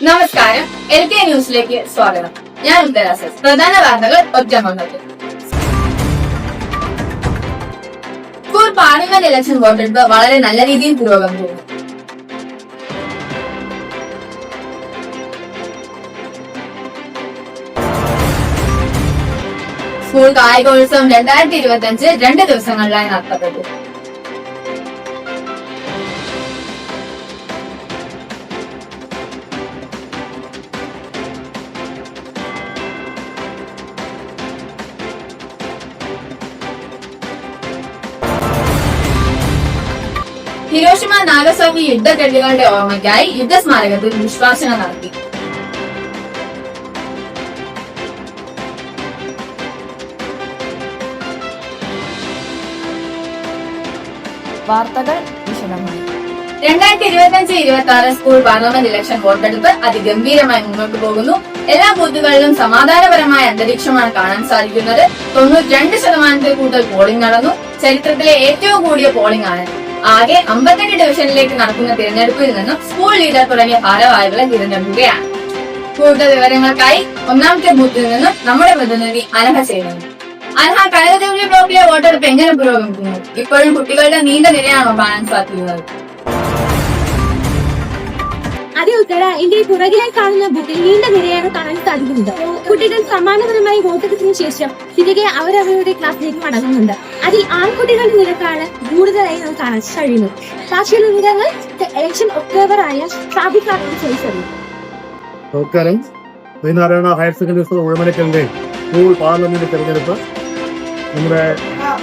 നമസ്കാരം, LK ന്യൂസിലേക്ക് സ്വാഗതം. ഞാൻ ഉത്തരാസസ്. പ്രധാന വാർത്തകൾ ഒറ്റമൊന്നത്തിൽ. സ്കൂൾ പാർലമെന്റ് ഇലക്ഷൻ വോട്ടെടുപ്പ് വളരെ നല്ല രീതിയിൽ പുരോഗമിക്കുന്നു. സ്കൂൾ കായികോത്സവം 2025 2 ദിവസങ്ങളിലായി നടത്തപ്പെട്ടു. ഹിരോഷിമ നാഗസാക്കി യുദ്ധക്കെട്ടുകളുടെ ഓർമ്മയ്ക്കായി യുദ്ധസ്മാരകത്തിൽ പുഷ്പാർച്ചന നടത്തി. വാർത്തകൾ വിശദമായി. 2025-26 സ്കൂൾ പാർലമെന്റ് ഇലക്ഷൻ വോട്ടെടുപ്പ് അതിഗംഭീരമായി മുന്നോട്ട് പോകുന്നു. എല്ലാ ബൂത്തുകളിലും സമാധാനപരമായ അന്തരീക്ഷമാണ് കാണാൻ സാധിക്കുന്നത്. 92% കൂടുതൽ പോളിംഗ് നടന്നു. ചരിത്രത്തിലെ ഏറ്റവും കൂടിയ പോളിംഗ് ആണ്. ആകെ 52 ഡിവിഷനിലേക്ക് നടക്കുന്ന തിരഞ്ഞെടുപ്പിൽ നിന്നും സ്കൂൾ ലീഡർ തുടങ്ങിയ ഭാരവാഹികളെ തിരഞ്ഞെടുക്കുകയാണ്. കൂടുതൽ വിവരങ്ങൾക്കായി ഒന്നാമത്തെ ബൂത്തിൽ നിന്നും നമ്മുടെ പ്രതിനിധി അനഹ ചെയ്യുന്നു. അനഹ, കനകദേവി ബ്ലോക്കിലെ വോട്ടെടുപ്പ് എങ്ങനെ പുരോഗമിക്കുന്നു? ഇപ്പോഴും കുട്ടികളുടെ നീണ്ട നിരയാണോ കാണാൻ സാധിക്കുന്നത്? അതേ ഉത്തര, എന്റെ പുറകിലായി കാണുന്ന ബൂത്തിൽ നീണ്ട നിരയാണ് കാണാൻ സാധിക്കുന്നത്. കുട്ടികൾ സമാനപരമായി വോട്ടെടുപ്പിന് ശേഷം തിരികെ അവരവരുടെ ക്ലാസ്സിലേക്ക് മടങ്ങുന്നുണ്ട്. അതിൽ ആൺകുട്ടികളുടെ നിരക്കാണ് കൂടുതലായി നമുക്ക് കാണാൻ കഴിയുന്നത്. കാർഷിക വിവരങ്ങൾ ഇലക്ഷൻ ഒക്ടോബറായ സ്ഥാപിക്കാറുണ്ട് ചോദിച്ചത്. നമസ്കാരം. ശ്രീനാരായണ ഹയർ സെക്കൻഡറി സ്കൂൾ ഉഴമലക്കലിന്റെ സ്കൂൾ പാർലമെന്റ് തെരഞ്ഞെടുപ്പ് നമ്മുടെ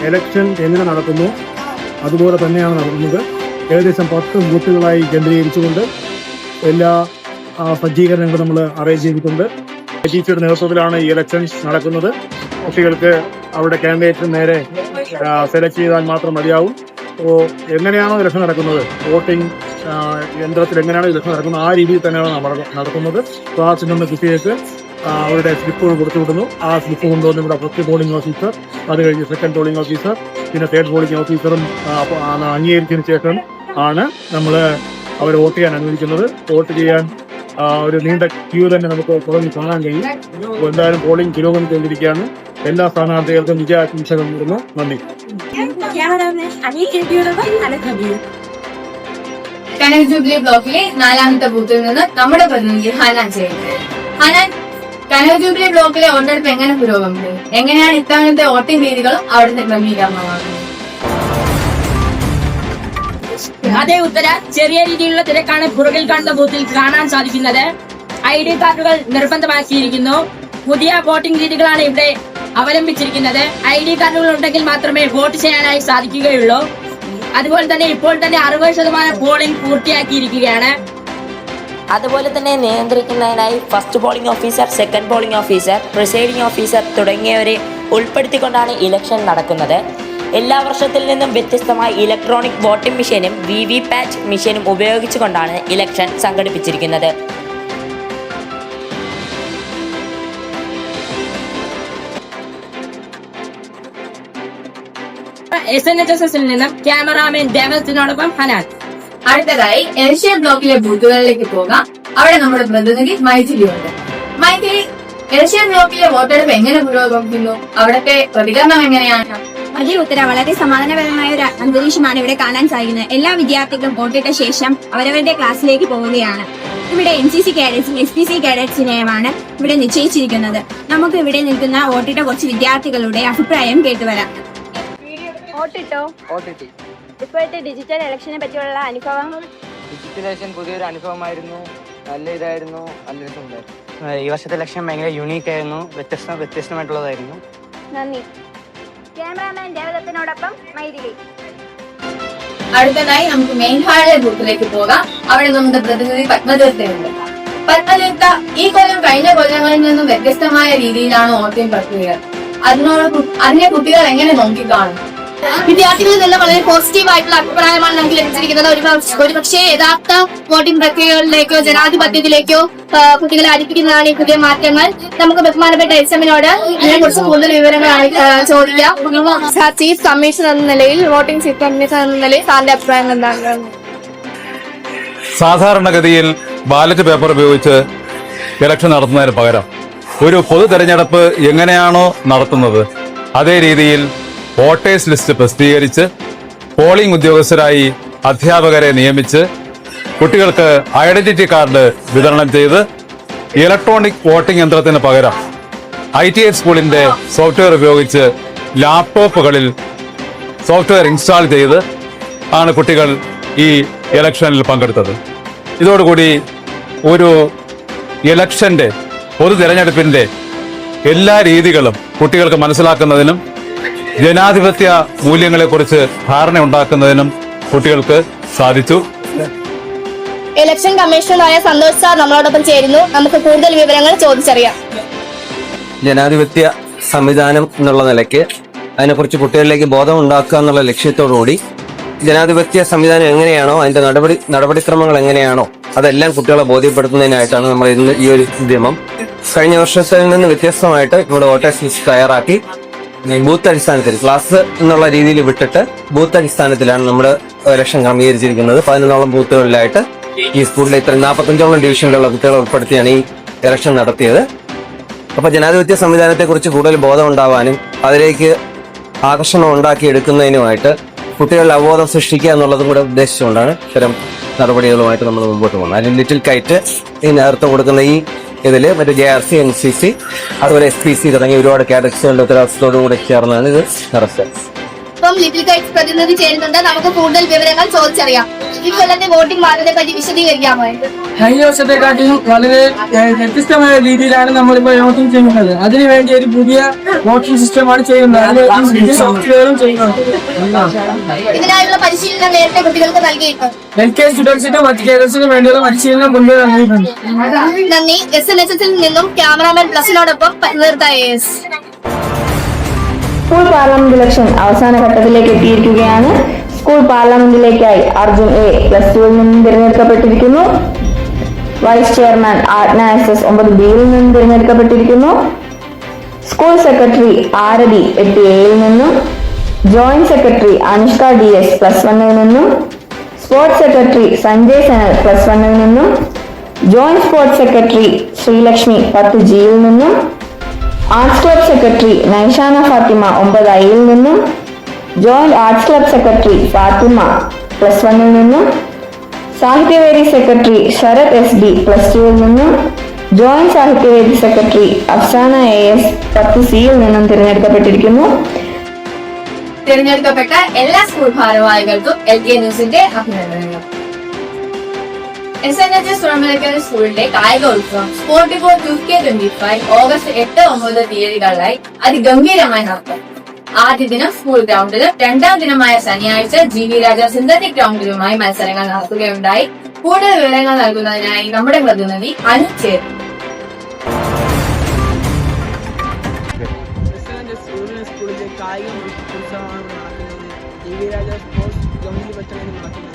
ഇലക്ഷൻ എങ്ങനെ നടക്കുന്നു അതുപോലെ തന്നെയാണ് നടക്കുന്നത്. ഏകദേശം 10 ബൂത്തുകളായി കേന്ദ്രീകരിച്ചുകൊണ്ട് എല്ലാ സജ്ജീകരണങ്ങളും നമ്മൾ അറേഞ്ച് ചെയ്തിട്ടുണ്ട്. ടീച്ചറുടെ നേതൃത്വത്തിലാണ് ഈ ഇലക്ഷൻ നടക്കുന്നത്. കുട്ടികൾക്ക് അവരുടെ കാൻഡിഡേറ്റിന് നേരെ സെലക്ട് ചെയ്താൽ മാത്രം മതിയാവും. അപ്പോൾ എങ്ങനെയാണോ ഇലക്ഷൻ നടക്കുന്നത്, വോട്ടിംഗ് യന്ത്രത്തിൽ എങ്ങനെയാണോ ഇലക്ഷൻ നടക്കുന്നത് ആ രീതിയിൽ തന്നെയാണ് നമ്മൾ നടക്കുന്നത്. ക്ലാസ്സിൽ നിന്ന് കുട്ടികൾക്ക് അവരുടെ സ്ലിപ്പുകൾ കൊടുത്തു വിടുന്നു. ആ സ്ലിപ്പ് കൊണ്ടുവന്ന് ഇവിടെ ഫസ്റ്റ് പോളിംഗ് ഓഫീസർ, അത് കഴിഞ്ഞ് സെക്കൻഡ് പോളിംഗ് ഓഫീസർ, പിന്നെ തേർഡ് പോളിംഗ് ഓഫീസറും അംഗീകരിച്ചതിന് ശേഷം ആണ് നമ്മൾ അവർ വോട്ട് ചെയ്യാൻ അനുവദിക്കുന്നത്. വോട്ട് ചെയ്യാൻ ഒരു നീണ്ട ക്യൂ തന്നെ നമുക്ക് പുറകിൽ കാണാൻ കഴിയും. എന്തായാലും പോളിംഗ് പുരോഗമിച്ചുകൊണ്ടിരിക്കുകയാണ്. എല്ലാ സ്ഥാനാർത്ഥികൾക്കും വിജയാശംസകൾ നേരുന്നു. നന്ദി. കനക ജൂബിലി ബ്ലോക്കിലെ 4ാമത്തെ ബൂത്തിൽ നിന്ന് നമ്മുടെ പ്രതിനിധി ഹനാൻ ചെയ്യുന്നത്. ഹനാൻ, കനക ജൂബിലി ബ്ലോക്കിലെ വോട്ടെടുപ്പ് എങ്ങനെ പുരോഗമിക്കുന്നു? എങ്ങനെയാണ് ഇത്തവണത്തെ വോട്ടിംഗ് രീതികളും അവിടുത്തെ ക്രമീകരണമാകുന്നത്? അതേ ഉത്തര, ചെറിയ രീതിയിലുള്ള തിരക്കാണ് പുറകിൽ കാണുന്ന ബൂത്തിൽ കാണാൻ സാധിക്കുന്നത്. ID കാർഡുകൾ നിർബന്ധമാക്കിയിരിക്കുന്നു. പുതിയ വോട്ടിംഗ് രീതികളാണ് ഇവിടെ അവലംബിച്ചിരിക്കുന്നത്. ID കാർഡുകൾ ഉണ്ടെങ്കിൽ മാത്രമേ വോട്ട് ചെയ്യാനായി സാധിക്കുകയുള്ളൂ. അതുപോലെ തന്നെ ഇപ്പോൾ തന്നെ 60% പോളിംഗ് പൂർത്തിയാക്കിയിരിക്കുകയാണ്. അതുപോലെ തന്നെ നിയന്ത്രിക്കുന്നതിനായി first polling officer, second polling officer, presiding officer തുടങ്ങിയവരെ ഉൾപ്പെടുത്തിക്കൊണ്ടാണ് ഇലക്ഷൻ നടക്കുന്നത്. എല്ലാ വർഷത്തിൽ നിന്നും വ്യത്യസ്തമായി ഇലക്ട്രോണിക് വോട്ടിംഗ് മെഷീനും VVPAT മെഷീനും ഉപയോഗിച്ചുകൊണ്ടാണ് ഇലക്ഷൻ സംഘടിപ്പിച്ചിരിക്കുന്നത്. SNHSS-ൽ നിന്നും ക്യാമറാമാൻ ദേവത്തിനോടൊപ്പം ഹനാൻ. അടുത്തതായി എൽഷ്യ ബ്ലോക്കിലെ ബൂത്തുകളിലേക്ക് പോകാം. അവിടെ നമ്മുടെ പ്രതിനിധി മൈഥിലിയുണ്ട്. മൈഥിലി, എൽഷ്യ ബ്ലോക്കിലെ വോട്ടെടുപ്പ് എങ്ങനെ പുരോഗമിക്കുന്നു? അവിടുത്തെ പ്രതികരണം എങ്ങനെയാണ്? അതേ ഉത്തര, വളരെ സമാധാനപരമായ ഒരു അന്തരീക്ഷമാണ് ഇവിടെ കാണാൻ സാധിക്കുന്നത്. എല്ലാ വിദ്യാർത്ഥികളും വോട്ടിട്ട ശേഷം അവരവരുടെ ക്ലാസ്സിലേക്ക് പോവുകയാണ്. ഇവിടെ NCC കാഡറ്റ്സും SPC കാഡറ്റ്സിനെയുമാണ് ഇവിടെ നിശ്ചയിച്ചിരിക്കുന്നത്. നമുക്ക് ഇവിടെ നിൽക്കുന്ന വോട്ടിട്ട കുറച്ച് വിദ്യാർത്ഥികളുടെ അഭിപ്രായം കേട്ടുവരാം. വോട്ടിട്ടോ? ഇപ്പോഴത്തെ ഡിജിറ്റൽ ഇലക്ഷനെ പറ്റിയുള്ള അനുഭവം? ഡിജിറ്റൽ ഇലക്ഷൻ പുതിയൊരു അനുഭവമായിരുന്നു. നല്ല ഇതായിരുന്നു. നല്ല രസമുണ്ടായിരുന്നു. ഈ വർഷത്തെ ഇലക്ഷൻ ഭയങ്കര യുണീക്ക് ആയിരുന്നു. വ്യത്യസ്തമായിട്ടുള്ളതായിരുന്നു. നന്ദി. ക്യാമറാമാൻ ദേവദത്തിനോടൊപ്പം മൈഥിലി. അടുത്തതായി നമുക്ക് മെയിൻ ഹാളിലെ ബൂത്തിലേക്ക് പോകാം. അവിടെ നമ്മുടെ പ്രതിനിധി പത്മതീർത്ഥയുണ്ട്. പത്മതീർത്ഥ, ഈ കൊല്ലം കഴിഞ്ഞ കൊല്ലങ്ങളിൽ നിന്നും വ്യത്യസ്തമായ രീതിയിലാണ് വോട്ടിംഗ് പ്രക്രിയ. അതിനെ കുട്ടികൾ എങ്ങനെ നോക്കിക്കാണും? വിദ്യാർത്ഥികളിൽ നിന്ന് വളരെ പോസിറ്റീവ് ആയിട്ടുള്ള അഭിപ്രായമാണ് നമുക്ക് ലഭിച്ചിരിക്കുന്നത്. ഒരുപക്ഷെ യഥാർത്ഥ വോട്ടിംഗ് പ്രക്രിയകളിലേക്കോ ജനാധിപത്യത്തിലേക്കോ കുട്ടികളെ അടുപ്പിക്കുന്നതാണ് ഈ പുതിയ മാറ്റങ്ങൾ. നമുക്ക് ബഹുമാനപ്പെട്ട SM-നോട് ഇതിനെക്കുറിച്ച് കൂടുതൽ വിവരങ്ങൾ ചോദിക്കാം. ചീഫ് കമ്മീഷണർ എന്ന നിലയിൽ, വോട്ടിംഗ് ചീഫ് കമ്മീഷണർ എന്ന നിലയിൽ സാറിന്റെ അഭിപ്രായം എന്താണ്? സാധാരണഗതിയിൽ ബാലറ്റ് പേപ്പർ ഉപയോഗിച്ച് ഇലക്ഷൻ നടത്തുന്നതിന് പകരം ഒരു പൊതു തെരഞ്ഞെടുപ്പ് എങ്ങനെയാണോ നടത്തുന്നത് അതേ രീതിയിൽ വോട്ടേഴ്സ് ലിസ്റ്റ് പ്രസിദ്ധീകരിച്ച് പോളിംഗ് ഉദ്യോഗസ്ഥരായി അധ്യാപകരെ നിയമിച്ച് കുട്ടികൾക്ക് ഐഡന്റിറ്റി കാർഡ് വിതരണം ചെയ്ത് ഇലക്ട്രോണിക് വോട്ടിംഗ് യന്ത്രത്തിന് പകരം ITI സ്കൂളിന്റെ സോഫ്റ്റ്വെയർ ഉപയോഗിച്ച് ലാപ്ടോപ്പുകളിൽ സോഫ്റ്റ്വെയർ ഇൻസ്റ്റാൾ ചെയ്ത് ആണ് കുട്ടികൾ ഈ ഇലക്ഷനിൽ പങ്കെടുത്തത്. ഇതോടുകൂടി ഒരു ഇലക്ഷന്റെ പൊതു തെരഞ്ഞെടുപ്പിന്റെ എല്ലാ രീതികളും കുട്ടികൾക്ക് മനസ്സിലാക്കുന്നതിനും ജനാധിപത്യ മൂല്യങ്ങളെക്കുറിച്ച് ധാരണ ഉണ്ടാക്കുന്നതിനും കുട്ടികൾക്ക് സാധിച്ചു. ഇലക്ഷൻ കമ്മീഷണറായ സന്തോഷ് സാർ നമ്മളോടൊപ്പം ചേരുന്നു. നമുക്ക് കൂടുതൽ വിവരങ്ങൾ ചോദിച്ചറിയാം. ജനാധിപത്യ സംവിധാനം എന്നുള്ള നിലയ്ക്ക് അതിനെക്കുറിച്ച് കുട്ടികളിലേക്ക് ബോധം ഉണ്ടാക്കുക എന്നുള്ള ലക്ഷ്യത്തോടുകൂടി ജനാധിപത്യ സംവിധാനം എങ്ങനെയാണോ അതിന്റെ നടപടിക്രമങ്ങൾ എങ്ങനെയാണോ അതെല്ലാം കുട്ടികളെ ബോധ്യപ്പെടുത്തുന്നതിനായിട്ടാണ് നമ്മൾ ഇന്ന് ഈ ഒരു ഉദ്യമം. കഴിഞ്ഞ വർഷത്തിൽ നിന്ന് വ്യത്യസ്തമായിട്ട് ഇവിടെ വോട്ടേഴ്സ് ലിസ്റ്റ് തയ്യാറാക്കി ബൂത്ത് അടിസ്ഥാനത്തിൽ ക്ലാസ് എന്നുള്ള രീതിയിൽ വിട്ടിട്ട് ബൂത്ത് അടിസ്ഥാനത്തിലാണ് നമ്മുടെ ഇലക്ഷൻ ക്രമീകരിച്ചിരിക്കുന്നത്. 11ഓളം ബൂത്തുകളിലായിട്ട് ഈ സ്കൂളിലെ 45ഓളം ഡിവിഷനിലുള്ള കുട്ടികളെ ഉൾപ്പെടുത്തിയാണ് ഈ ഇലക്ഷൻ നടത്തിയത്. അപ്പൊ ജനാധിപത്യ സംവിധാനത്തെ കുറിച്ച് കൂടുതൽ ബോധം ഉണ്ടാവാനും അതിലേക്ക് ആകർഷണം ഉണ്ടാക്കിയെടുക്കുന്നതിനുമായിട്ട് കുട്ടികളിൽ അവബോധം സൃഷ്ടിക്കുക എന്നുള്ളതും കൂടെ ഉദ്ദേശിച്ചുകൊണ്ടാണ് ഇത്തരം നടപടികളുമായിട്ട് നമ്മൾ മുമ്പോട്ട് പോകുന്നത്. അതിൽ ലിറ്റിൽ കൈറ്റ് ഈ നേതൃത്വം കൊടുക്കുന്ന ഈ ഇതില് മറ്റേ JRC, NCC, അതുപോലെ SPC തുടങ്ങിയ ഒരുപാട് കാഡറ്റ്സുകളുടെ ഉത്തരവാദിത്തത്തോടു കൂടെ ചേർന്നാണ് ഇത് നടത്തുന്നത്. ഇപ്പം ലിറ്റിൽ കൈറ്റ്സ് പ്രതിനിധി ചേരുന്നുണ്ട്. നമുക്ക് കൂടുതൽ വിവരങ്ങൾ ചോദിച്ചറിയാം. ഈ കൊല്ലത്തെ വോട്ടിംഗ് മാറ്റത്തെ പറ്റി വിശദീകരിക്കാമോ? കഴിഞ്ഞ വർഷത്തെക്കാട്ടിലും വളരെ വ്യത്യസ്തമായ രീതിയിലാണ് നമ്മളിപ്പോൾ വോട്ടിംഗ് ചെയ്യുന്നത്. അതിനുവേണ്ടി ഒരു പുതിയ വോട്ടിംഗ് സിസ്റ്റമാണ് ചെയ്യുന്നത്. സോഫ്റ്റ്വെയറും ചെയ്യുന്നുണ്ട്. ഇതിനായുള്ള പരിശീലനം നേരത്തെ കുട്ടികൾക്ക് നൽകിയിട്ടുണ്ട്. LKG സ്റ്റുഡൻസിനും മറ്റ് കേഡറ്റ്സിനും വേണ്ടിയുള്ള പരിശീലനം മുൻപേ നൽകിയിട്ടുണ്ട്. നന്ദി. SNSS-ൽ നിന്നും ക്യാമറാമാൻ പ്ലസിനോടൊപ്പം Pathanamthitta AS. School parliament election അവസാന ഘട്ടത്തിലേക്ക് എത്തിയിരിക്കുകയാണ്. സ്കൂൾ പാർലമെന്റിലേക്കായി അർജുൻ A +2 നിന്നും തിരഞ്ഞെടുക്കപ്പെട്ടിരിക്കുന്നു. Vice chairman Ajna SS 9B നിന്നും തിരഞ്ഞെടുക്കപ്പെട്ടിരിക്കുന്നു. സ്കൂൾ സെക്രട്ടറി ആരതി 8A നിന്നും, ജോയിന്റ് സെക്രട്ടറി അനുഷ്ക DS +1 നിന്നും, സ്പോർട്സ് സെക്രട്ടറി സഞ്ജയ് സനൽ +1 നിന്നും, joint sports secretary Sreelakshmi 10G നിന്നും, arts club secretary Naishana Fathima 9I നിന്നും, joint arts club secretary Fathima +1 നിന്നും, സാഹിത്യവേദി സെക്രട്ടറി ശരത് SD +2 നിന്നും, ജോയിന്റ് സാഹിത്യവേദി സെക്രട്ടറി അഫ്സാന AS 10C നിന്നും തിരഞ്ഞെടുക്കപ്പെട്ടിരിക്കുന്നു. തിരഞ്ഞെടുക്കപ്പെട്ട എല്ലാ സ്കൂൾ ഭാരവാഹികൾക്കും LK ന്യൂസിന്റെ അഭിനന്ദനങ്ങൾ. SNHS തുറമുഖക്കൽ സ്കൂളിലെ കായികോത്സവം സ്പോർട്ടിഫോ 2K25 ഓഗസ്റ്റ് 8, 9 തീയതികളിലായി അതിഗംഭീരമായി നടത്തും. ആദ്യ ദിനം സ്കൂൾ ഗ്രൗണ്ടിലും രണ്ടാം ദിനമായ ശനിയാഴ്ച GV രാജ സിന്തറ്റിക് ഗ്രൗണ്ടിലുമായി മത്സരങ്ങൾ നടത്തുകയുണ്ടായി. കൂടുതൽ വിവരങ്ങൾ നൽകുന്നതിനായി നമ്മുടെ പ്രതിനിധി അനു ചേർന്നു. സ്കൂളിലെ കായിക ഉത്സവമാണ് നടക്കുന്നത്. GV രാജ സ്പോർട്സ് ഗ്രൗണ്ടിൽ വെച്ചാണ് നടക്കുന്നത്.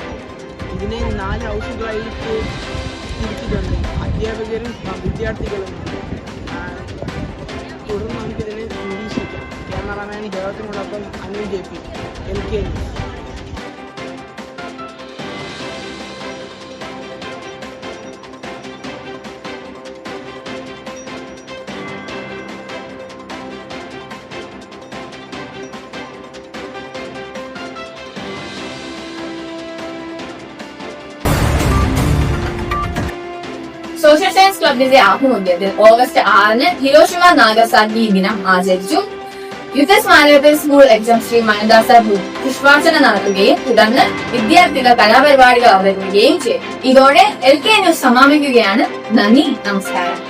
ഇതിനെ 4 ഹൗസുകളായിട്ട് തിരിച്ചിട്ടുണ്ട്. അധ്യാപകരും വിദ്യാർത്ഥികളും. തുടർന്ന് നമുക്കിതിനെ നിരീക്ഷിക്കാം. ക്യാമറാമാൻ ഹേവത്തിനോടൊപ്പം Anu JP, LK news. Social science ക്ലബിന്റെ ആഭിമുഖ്യത്തിൽ ഓഗസ്റ്റ് 6 ഹിരോഷിമ നാഗസാക്കി ദിനം ആചരിച്ചു. യുദ്ധസ്മാരകത്തിൽ സ്കൂൾ എക്സാം മനദാസ പുഷ്പാർച്ചന നടത്തുകയും തുടർന്ന് വിദ്യാർത്ഥികൾ കലാപരിപാടികൾ അവതരിപ്പിക്കുകയും ചെയ്തു. ഇതോടെ LK ന്യൂസ് സമാപിക്കുകയാണ്. നന്ദി, നമസ്കാരം.